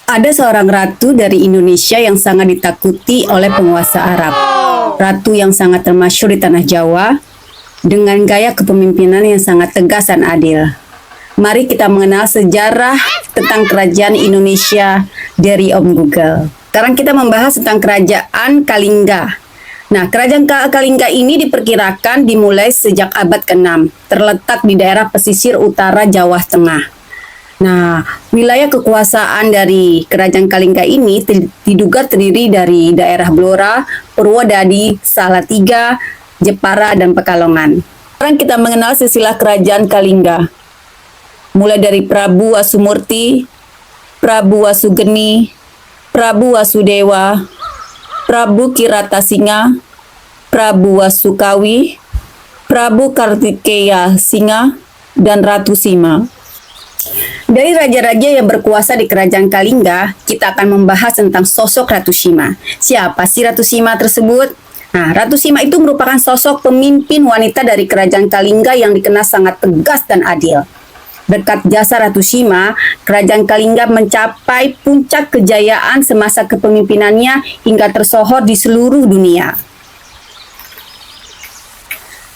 Ada seorang ratu dari Indonesia yang sangat ditakuti oleh penguasa Arab. Ratu yang sangat termasyhur di tanah Jawa dengan gaya kepemimpinan yang sangat tegas dan adil. Mari kita mengenal sejarah tentang kerajaan Indonesia dari Om Google. Sekarang kita membahas tentang kerajaan Kalingga. Nah, kerajaan Kalingga ini diperkirakan dimulai sejak abad ke-6, terletak di daerah pesisir utara Jawa Tengah. Nah, wilayah kekuasaan dari kerajaan Kalingga ini diduga terdiri dari daerah Blora, Purwodadi, Salatiga, Jepara, dan Pekalongan. Sekarang kita mengenal silsilah kerajaan Kalingga. Mulai dari Prabu Wasumurti, Prabu Wasugeni, Prabu Wasudewa, Prabu Kiratasinga, Prabu Wasukawi, Prabu Kartikeya Singa, dan Ratu Sima. Dari raja-raja yang berkuasa di kerajaan Kalingga, kita akan membahas tentang sosok Ratu Sima. Siapa sih Ratu Sima tersebut? Nah, Ratu Sima itu merupakan sosok pemimpin wanita dari kerajaan Kalingga yang dikenal sangat tegas dan adil. Berkat jasa Ratu Sima, kerajaan Kalingga mencapai puncak kejayaan semasa kepemimpinannya hingga tersohor di seluruh dunia.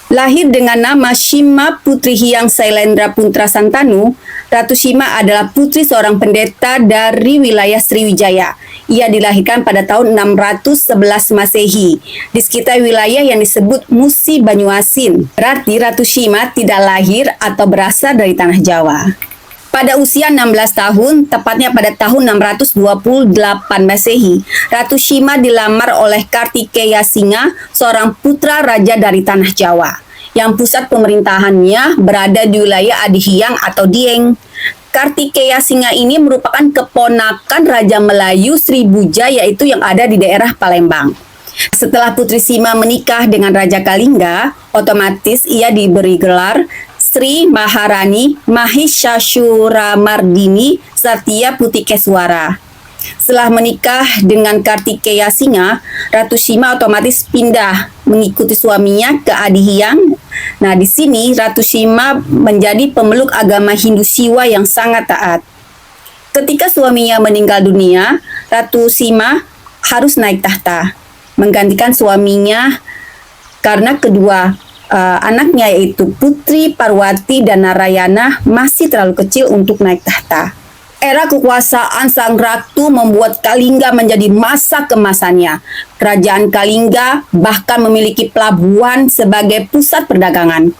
Lahir dengan nama Sima Putri Hyang Sailendra Putra Santanu, Ratu Sima adalah putri seorang pendeta dari wilayah Sriwijaya. Ia dilahirkan pada tahun 611 Masehi di sekitar wilayah yang disebut Musi Banyuasin. Berarti Ratu Sima tidak lahir atau berasal dari tanah Jawa. Pada usia 16 tahun, tepatnya pada tahun 628 Masehi, Ratu Sima dilamar oleh Kartikeya Singa, seorang putra raja dari tanah Jawa, yang pusat pemerintahannya berada di wilayah Adihyang atau Dieng. Kartikeya Singa ini merupakan keponakan Raja Melayu Sribuja, yaitu yang ada di daerah Palembang. Setelah Putri Sima menikah dengan Raja Kalingga, otomatis ia diberi gelar Sri Maharani Mahishasuramardini Satya Putikeswara. Setelah menikah dengan Kartikeya Singa, Ratu Sima otomatis pindah mengikuti suaminya ke Adihyang. Nah, di sini Ratu Sima menjadi pemeluk agama Hindu Siwa yang sangat taat. Ketika suaminya meninggal dunia, Ratu Sima harus naik tahta, menggantikan suaminya karena kedua anaknya yaitu Putri Parwati dan Narayana masih terlalu kecil untuk naik tahta. Era kekuasaan Sang Ratu membuat Kalingga menjadi masa kemasannya. Kerajaan Kalingga bahkan memiliki pelabuhan sebagai pusat perdagangan.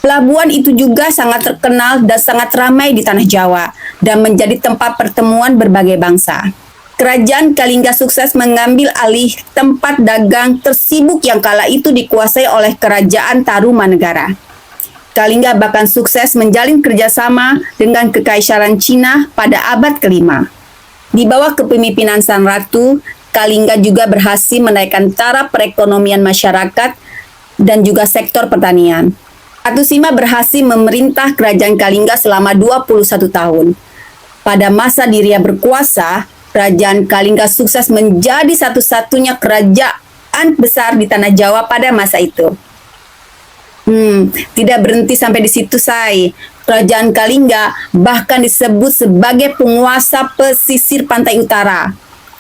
Pelabuhan itu juga sangat terkenal dan sangat ramai di tanah Jawa dan menjadi tempat pertemuan berbagai bangsa. Kerajaan Kalingga sukses mengambil alih tempat dagang tersibuk yang kala itu dikuasai oleh Kerajaan Tarumanegara. Kalingga bahkan sukses menjalin kerjasama dengan Kekaisaran Cina pada abad ke-5. Di bawah kepemimpinan Sang Ratu, Kalingga juga berhasil menaikkan taraf perekonomian masyarakat dan juga sektor pertanian. Ratu Sima berhasil memerintah kerajaan Kalingga selama 21 tahun. Pada masa dirinya berkuasa, kerajaan Kalingga sukses menjadi satu-satunya kerajaan besar di tanah Jawa pada masa itu. Tidak berhenti sampai di situ, say. Kerajaan Kalingga bahkan disebut sebagai penguasa pesisir pantai utara.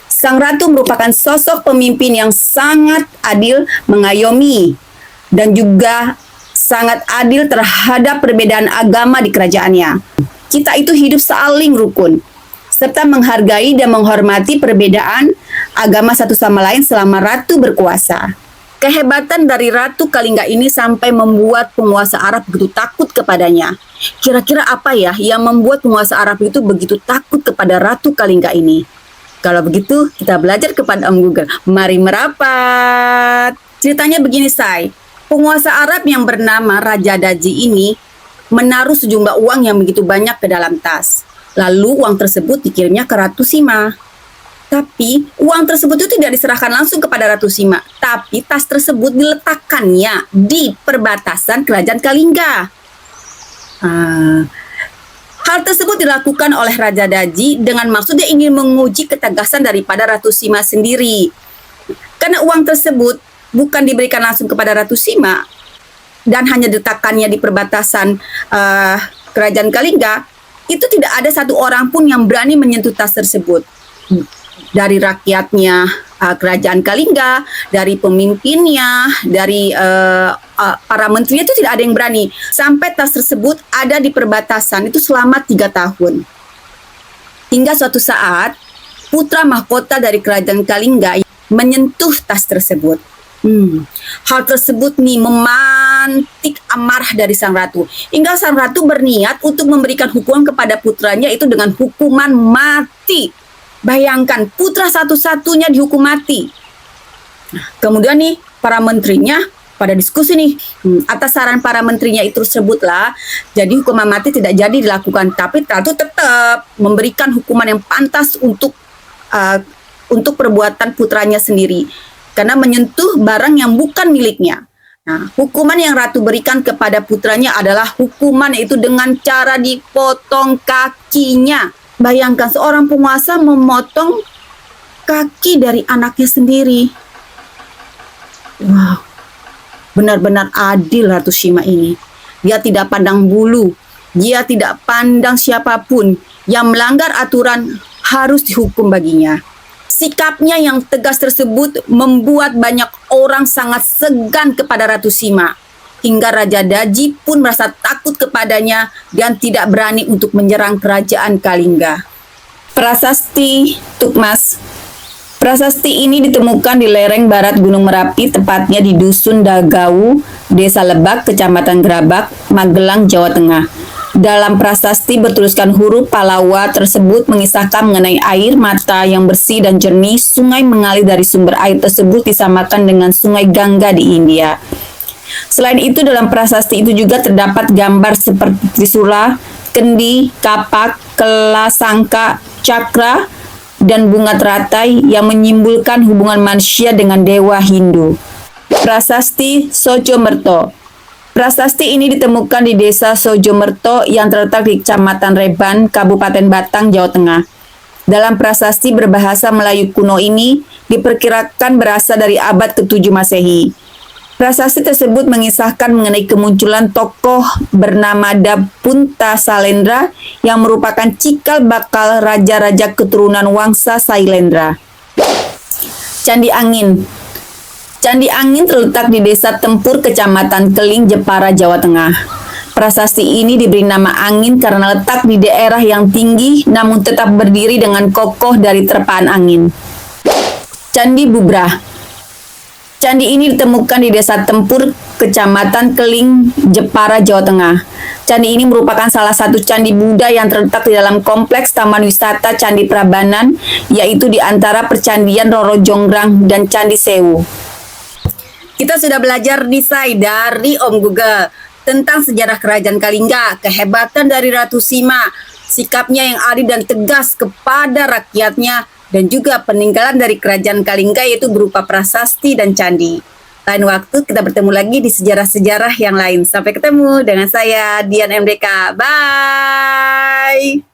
Sang Ratu merupakan sosok pemimpin yang sangat adil, mengayomi, dan juga sangat adil terhadap perbedaan agama di kerajaannya. Kita itu hidup saling rukun, serta menghargai dan menghormati perbedaan agama satu sama lain selama Ratu berkuasa. Kehebatan dari Ratu Kalingga ini sampai membuat penguasa Arab begitu takut kepadanya. Kira-kira apa ya yang membuat penguasa Arab itu begitu takut kepada Ratu Kalingga ini? Kalau begitu, kita belajar kepada Om Google. Mari merapat. Ceritanya begini, say. Penguasa Arab yang bernama Raja Daji ini menaruh sejumlah uang yang begitu banyak ke dalam tas. Lalu uang tersebut dikirimnya ke Ratu Sima. Tapi uang tersebut itu tidak diserahkan langsung kepada Ratu Sima, tapi tas tersebut diletakkannya di perbatasan kerajaan Kalingga. Hal tersebut dilakukan oleh Raja Daji dengan maksud dia ingin menguji ketegasan daripada Ratu Sima sendiri. Karena uang tersebut bukan diberikan langsung kepada Ratu Sima dan hanya diletakkannya di perbatasan kerajaan Kalingga, itu tidak ada satu orang pun yang berani menyentuh tas tersebut. Dari rakyatnya kerajaan Kalingga, dari pemimpinnya, dari para menterinya itu tidak ada yang berani. Sampai tas tersebut ada di perbatasan itu selama 3 tahun. Hingga suatu saat putra mahkota dari kerajaan Kalingga menyentuh tas tersebut. Hal tersebut nih memantik amarah dari sang ratu. Hingga sang ratu berniat untuk memberikan hukuman kepada putranya itu dengan hukuman mati. Bayangkan, putra satu-satunya dihukum mati. Nah, kemudian nih para menterinya pada diskusi nih, atas saran para menterinya itu tersebutlah, jadi hukuman mati tidak jadi dilakukan, tapi ratu tetap memberikan hukuman yang pantas untuk perbuatan putranya sendiri, karena menyentuh barang yang bukan miliknya. Nah, hukuman yang ratu berikan kepada putranya adalah hukuman yaitu dengan cara dipotong kakinya. Bayangkan seorang penguasa memotong kaki dari anaknya sendiri. Wow, benar-benar adil Ratu Shima ini. Dia tidak pandang bulu, dia tidak pandang siapapun. Yang melanggar aturan harus dihukum baginya. Sikapnya yang tegas tersebut membuat banyak orang sangat segan kepada Ratu Shima. Hingga Raja Daji pun merasa takut kepadanya dan tidak berani untuk menyerang kerajaan Kalingga. Prasasti Tukmas. Prasasti ini ditemukan di lereng barat Gunung Merapi, tepatnya di Dusun Dagau, Desa Lebak, Kecamatan Gerabak, Magelang, Jawa Tengah. Dalam prasasti bertuliskan huruf Palawa tersebut mengisahkan mengenai air mata yang bersih dan jernih. Sungai mengalir dari sumber air tersebut disamakan dengan Sungai Gangga di India. Selain itu, dalam prasasti itu juga terdapat gambar seperti trisula, kendi, kapak, kelasangka, cakra, dan bunga teratai yang menyimbolkan hubungan manusia dengan dewa Hindu. Prasasti Sojomerto. Prasasti ini ditemukan di desa Sojomerto yang terletak di Kecamatan Reban, Kabupaten Batang, Jawa Tengah. Dalam prasasti berbahasa Melayu kuno ini diperkirakan berasal dari abad ke-7 Masehi. Prasasti tersebut mengisahkan mengenai kemunculan tokoh bernama Dapunta Salendra yang merupakan cikal bakal raja-raja keturunan Wangsa Sailendra. Candi Angin. Candi Angin terletak di Desa Tempur, Kecamatan Keling, Jepara, Jawa Tengah. Prasasti ini diberi nama Angin karena letak di daerah yang tinggi namun tetap berdiri dengan kokoh dari terpaan angin. Candi Bubrah. Candi ini ditemukan di Desa Tempur, Kecamatan Keling, Jepara, Jawa Tengah. Candi ini merupakan salah satu candi Buddha yang terletak di dalam kompleks Taman Wisata Candi Prambanan, yaitu di antara Percandian Roro Jonggrang dan Candi Sewu. Kita sudah belajar Nisai dari Om Google tentang sejarah Kerajaan Kalingga, kehebatan dari Ratu Shima, sikapnya yang adil dan tegas kepada rakyatnya, dan juga peninggalan dari Kerajaan Kalingga yaitu berupa prasasti dan candi. Lain waktu kita bertemu lagi di sejarah-sejarah yang lain. Sampai ketemu dengan saya, Dian MDK. Bye!